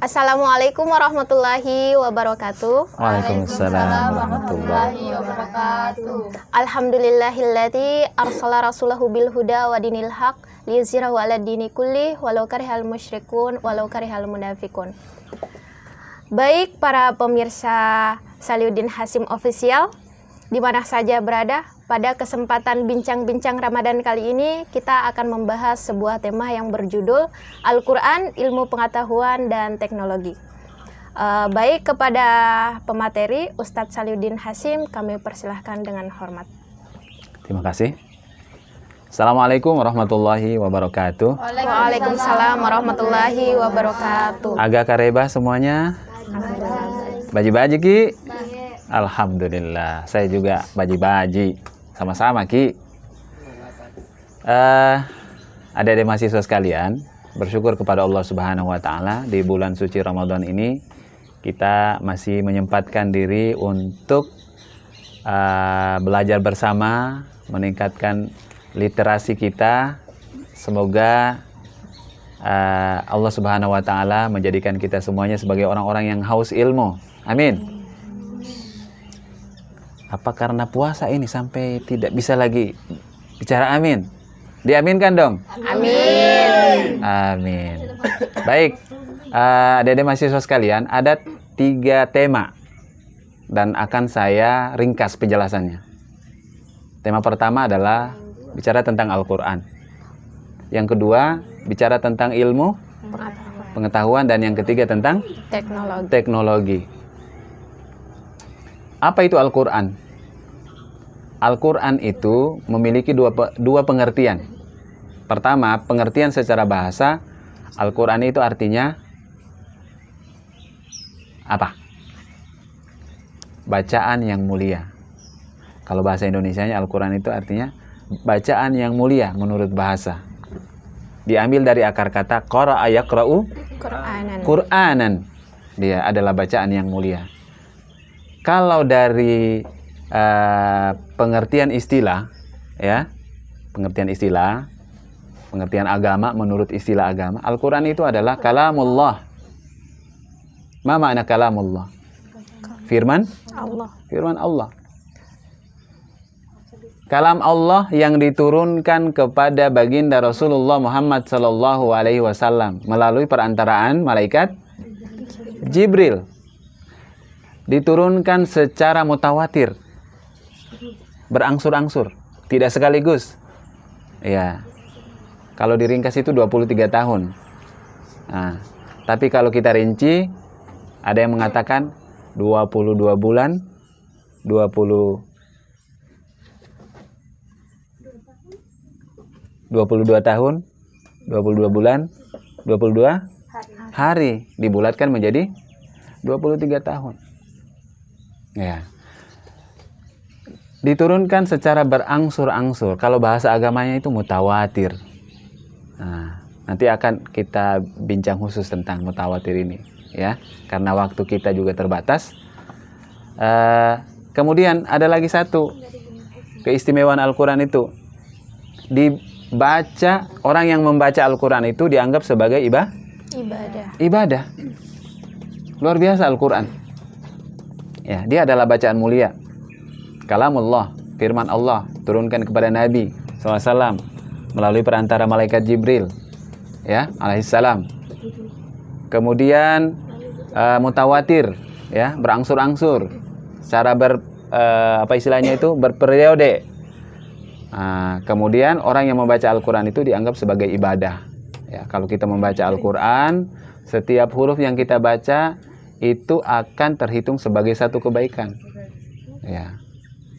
Assalamualaikum warahmatullahi wabarakatuh. Waalaikumsalam warahmatullahi wabarakatuh. Alhamdulillahilladzi arsala rasulahu bil huda wa dinil haq liyuzhirahu 'alad dini kulli walau karihal musyrikun walau karihal munafikun. Baik para pemirsa Saliuddin Hasim Official, di mana saja berada, pada kesempatan bincang-bincang Ramadan kali ini kita akan membahas sebuah tema yang berjudul Al-Quran, Ilmu Pengetahuan dan Teknologi. Baik kepada pemateri Ustadz Saliuddin Hasim, kami persilahkan dengan hormat. Terima kasih. Assalamualaikum warahmatullahi wabarakatuh. Waalaikumsalam warahmatullahi wabarakatuh. Agak kareba semuanya? Baji-baji Ki? Alhamdulillah, saya juga baji-baji. Sama-sama Ki. Adik-adik mahasiswa sekalian, bersyukur kepada Allah Subhanahu wa Ta'ala, di bulan suci Ramadan ini kita masih menyempatkan diri untuk belajar bersama, meningkatkan literasi kita. Semoga Allah Subhanahu wa Ta'ala menjadikan kita semuanya sebagai orang-orang yang haus ilmu. Amin. Apa karena puasa ini sampai tidak bisa lagi bicara amin? Diaminkan dong? Amin. Amin. Baik, adik-adik mahasiswa sekalian, ada 3 tema dan akan saya ringkas penjelasannya. Tema pertama adalah bicara tentang Al-Quran. Yang kedua, bicara tentang ilmu pengetahuan, dan yang ketiga tentang teknologi. Apa itu Al-Quran? Al-Quran itu memiliki dua pengertian. Pertama, pengertian secara bahasa, Al-Quran itu artinya apa? Bacaan yang mulia. Kalau bahasa Indonesianya, Al-Quran itu artinya bacaan yang mulia menurut bahasa. Diambil dari akar kata qara'a yaqra'u Qur'anan. Dia adalah bacaan yang mulia. Kalau dari pengertian istilah, ya, pengertian agama menurut istilah agama, Al-Quran itu adalah kalamullah. Ma makna kalamullah? Firman Allah. Kalam Allah yang diturunkan kepada baginda Rasulullah Muhammad sallallahu alaihi wasallam melalui perantaraan malaikat Jibril. Diturunkan secara mutawatir, berangsur-angsur, tidak sekaligus. Ya. Kalau diringkas itu 23 tahun. Nah, tapi kalau kita rinci, ada yang mengatakan 22 bulan, 22 tahun, 22 bulan, 22 hari dibulatkan menjadi 23 tahun. Ya. Diturunkan secara berangsur-angsur. Kalau bahasa agamanya itu mutawatir. Nah, nanti akan kita bincang khusus tentang mutawatir ini, ya, karena waktu kita juga terbatas. Kemudian ada lagi satu keistimewaan Al-Quran itu, dibaca, orang yang membaca Al-Quran itu dianggap sebagai ibadah. Luar biasa Al-Quran. Ya, dia adalah bacaan mulia. Kalamullah, firman Allah, turunkan kepada Nabi SAW melalui perantara malaikat Jibril, ya, alaihissalam. Kemudian mutawatir, ya, berangsur-angsur, secara berperiode. Kemudian orang yang membaca Al-Quran itu dianggap sebagai ibadah. Ya, kalau kita membaca Al-Quran, setiap huruf yang kita baca itu akan terhitung sebagai satu kebaikan. Ya.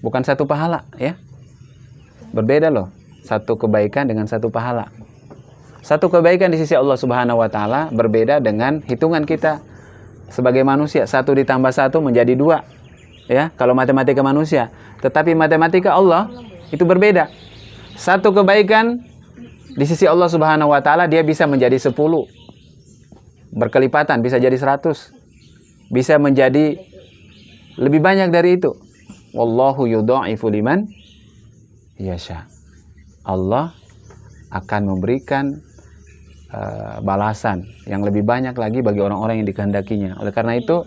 Bukan satu pahala, ya. Berbeda loh, satu kebaikan dengan satu pahala. Satu kebaikan di sisi Allah Subhanahu wa Ta'ala berbeda dengan hitungan kita sebagai manusia. 1 ditambah 1 menjadi 2. Ya, kalau matematika manusia. Tetapi matematika Allah itu berbeda. Satu kebaikan di sisi Allah Subhanahu wa Ta'ala dia bisa menjadi 10. Berkelipatan, bisa jadi 100. Bisa menjadi lebih banyak dari itu. Wallahu yudha'ifu liman yasha. Allah akan memberikan balasan yang lebih banyak lagi bagi orang-orang yang dikehendakinya. Oleh karena itu,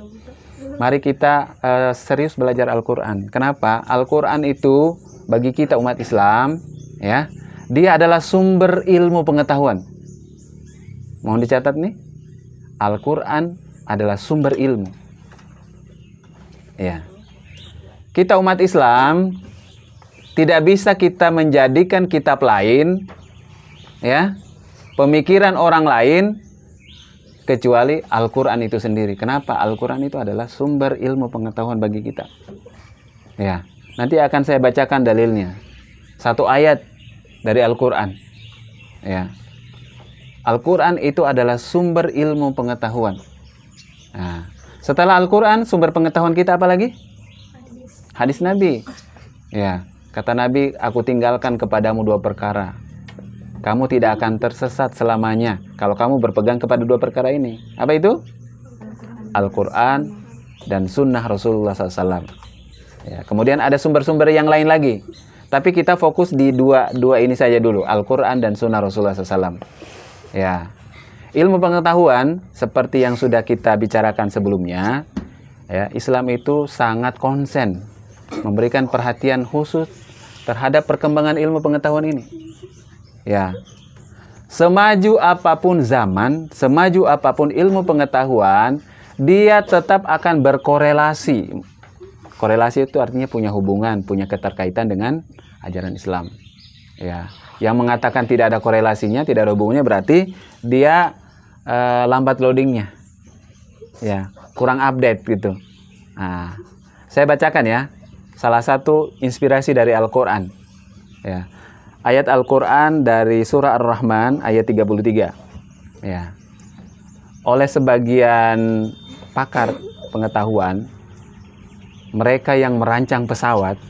mari kita serius belajar Al-Quran. Kenapa? Al-Quran itu bagi kita umat Islam, ya, dia adalah sumber ilmu pengetahuan. Mohon dicatat nih, Al-Quran adalah sumber ilmu. Ya, kita umat Islam tidak bisa kita menjadikan kitab lain, ya, pemikiran orang lain kecuali Al-Quran itu sendiri. Kenapa? Al-Quran itu adalah sumber ilmu pengetahuan bagi kita. Ya, nanti akan saya bacakan dalilnya. Satu ayat dari Al-Quran. Ya, Al-Quran itu adalah sumber ilmu pengetahuan. Nah, setelah Al-Quran, sumber pengetahuan kita apa lagi? Hadis Nabi. Ya, kata Nabi, aku tinggalkan kepadamu 2 perkara. Kamu tidak akan tersesat selamanya kalau kamu berpegang kepada 2 perkara ini. Apa itu? Al-Quran dan sunnah Rasulullah SAW. Ya, kemudian ada sumber-sumber yang lain lagi. Tapi kita fokus di dua ini saja dulu. Al-Quran dan sunnah Rasulullah SAW. Ya, ilmu pengetahuan seperti yang sudah kita bicarakan sebelumnya, ya, Islam itu sangat konsen memberikan perhatian khusus terhadap perkembangan ilmu pengetahuan ini. Ya, semaju apapun zaman, semaju apapun ilmu pengetahuan, dia tetap akan berkorelasi. Korelasi itu artinya punya hubungan, punya keterkaitan dengan ajaran Islam. Ya, yang mengatakan tidak ada korelasinya, tidak ada hubungannya, berarti dia lambat loadingnya. Ya, kurang update gitu. Nah, saya bacakan ya. Salah satu inspirasi dari Al-Quran, ya, ayat Al-Quran dari surah Ar-Rahman ayat 33. Ya, oleh sebagian pakar pengetahuan, mereka yang merancang pesawat,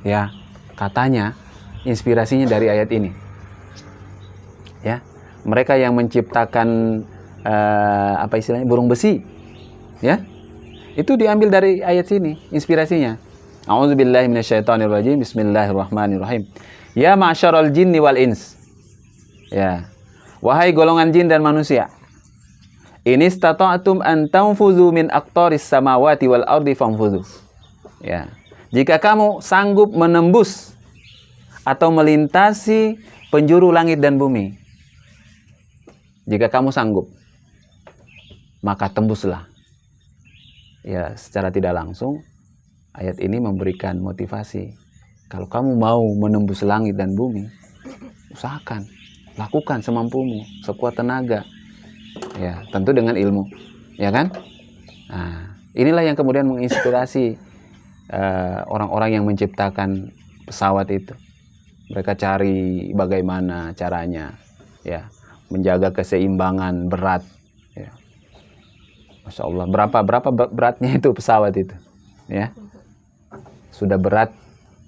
ya, katanya inspirasinya dari ayat ini. Ya, mereka yang menciptakan apa istilahnya, burung besi, ya, itu diambil dari ayat sini inspirasinya. A'udzubillahi minasyaitonirrajim. Bismillahirrahmanirrahim. Ya ma'syaral jinni wal ins. Ya. Wahai golongan jin dan manusia. In istata'tum an tanfuzu min aqtaris samawati wal ardi fanfuzu. Ya. Jika kamu sanggup menembus atau melintasi penjuru langit dan bumi. Jika kamu sanggup, maka tembuslah. Ya, secara tidak langsung ayat ini memberikan motivasi. Kalau kamu mau menembus langit dan bumi, usahakan, lakukan semampumu, sekuat tenaga. Ya, tentu dengan ilmu, ya kan? Nah, inilah yang kemudian menginspirasi orang-orang yang menciptakan pesawat itu. Mereka cari bagaimana caranya, ya, menjaga keseimbangan berat. Ya. Masya Allah, berapa beratnya itu pesawat itu, ya? Sudah berat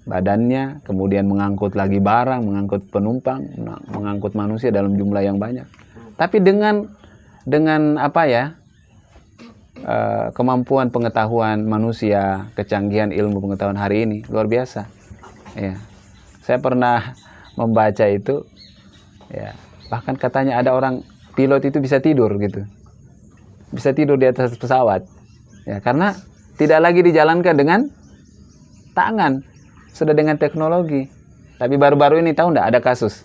badannya, kemudian mengangkut lagi barang, mengangkut penumpang, mengangkut manusia dalam jumlah yang banyak. Tapi dengan apa ya, kemampuan pengetahuan manusia, kecanggihan ilmu pengetahuan hari ini luar biasa. Ya, saya pernah membaca itu, ya, bahkan katanya ada orang pilot itu bisa tidur gitu, bisa tidur di atas pesawat, ya, karena tidak lagi dijalankan dengan tangan, sudah dengan teknologi. Tapi baru-baru ini tahu enggak ada kasus,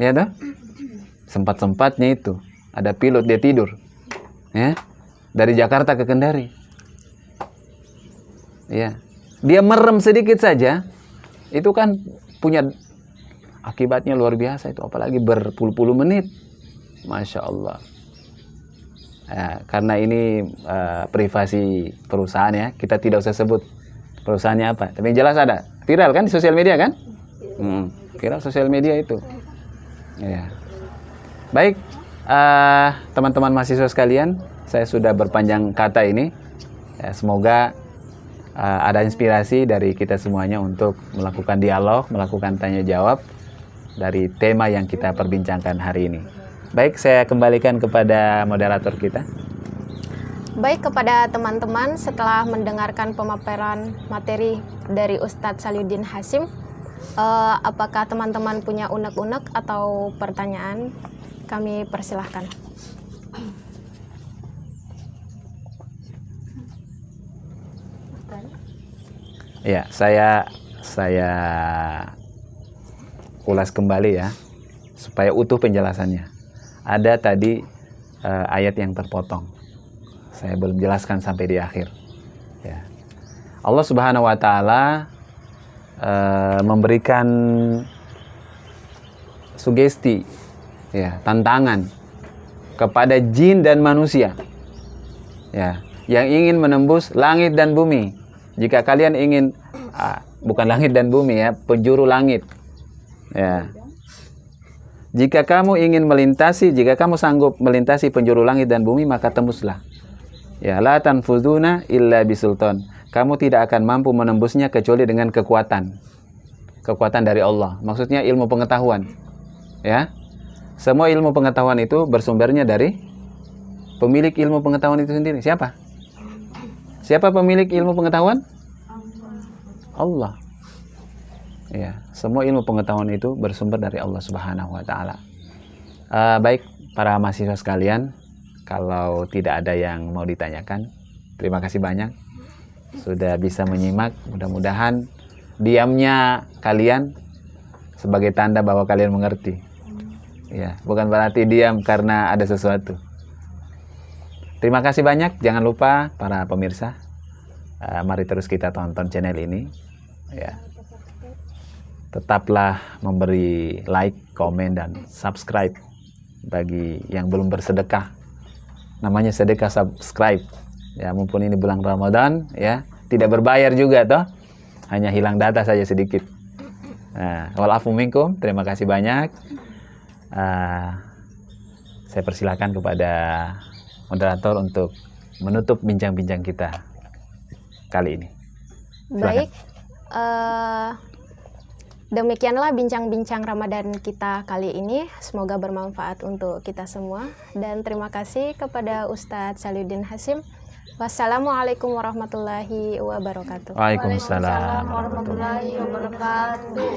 ya toh, sempat-sempatnya itu ada pilot dia tidur, ya, dari Jakarta ke Kendari, ya, dia merem sedikit saja, itu kan punya akibatnya luar biasa itu, apalagi berpuluh-puluh menit, Masya Allah. Ya, karena ini privasi perusahaan, ya, kita tidak usah sebut perusahaannya apa, tapi yang jelas ada, viral kan di sosial media kan, viral sosial media itu, ya. Baik, teman-teman mahasiswa sekalian, saya sudah berpanjang kata ini, ya, semoga ada inspirasi dari kita semuanya untuk melakukan dialog, melakukan tanya jawab dari tema yang kita perbincangkan hari ini. Baik, saya kembalikan kepada moderator kita. Baik, kepada teman-teman, setelah mendengarkan pemaparan materi dari Ustadz Saliuddin Hasyim, apakah teman-teman punya unek-unek atau pertanyaan? Kami persilahkan. Ya, saya ulas kembali ya, supaya utuh penjelasannya. Ada tadi ayat yang terpotong. Saya belum jelaskan sampai di akhir. Ya. Allah Subhanahu wa taala memberikan sugesti, ya, tantangan kepada jin dan manusia. Ya, yang ingin menembus langit dan bumi. Jika kalian ingin bukan langit dan bumi ya, penjuru langit. Ya. Jika kamu ingin melintasi, jika kamu sanggup melintasi penjuru langit dan bumi, maka tembuslah. Ya, la tanfuduna illa bisultan. Kamu tidak akan mampu menembusnya kecuali dengan kekuatan. Kekuatan dari Allah. Maksudnya ilmu pengetahuan. Ya. Semua ilmu pengetahuan itu bersumbernya dari pemilik ilmu pengetahuan itu sendiri. Siapa? Siapa pemilik ilmu pengetahuan? Allah. Ya, semua ilmu pengetahuan itu bersumber dari Allah Subhanahu wa taala. Baik para mahasiswa sekalian, kalau tidak ada yang mau ditanyakan, terima kasih banyak sudah bisa menyimak. Mudah-mudahan diamnya kalian sebagai tanda bahwa kalian mengerti. Ya, bukan berarti diam karena ada sesuatu. Terima kasih banyak. Jangan lupa para pemirsa, mari terus kita tonton channel ini. Ya. Tetaplah memberi like, komen, dan subscribe bagi yang belum bersedekah. Namanya sedekah subscribe. Ya, mumpun ini bulan Ramadan, ya, tidak berbayar juga toh. Hanya hilang data saja sedikit. Nah, walafu minkum, terima kasih banyak. Saya persilakan kepada moderator untuk menutup bincang-bincang kita kali ini. Silakan. Baik, demikianlah bincang-bincang Ramadan kita kali ini. Semoga bermanfaat untuk kita semua. Dan terima kasih kepada Ustadz Saluddin Hasim. Wassalamualaikum warahmatullahi wabarakatuh. Waalaikumsalam warahmatullahi wabarakatuh.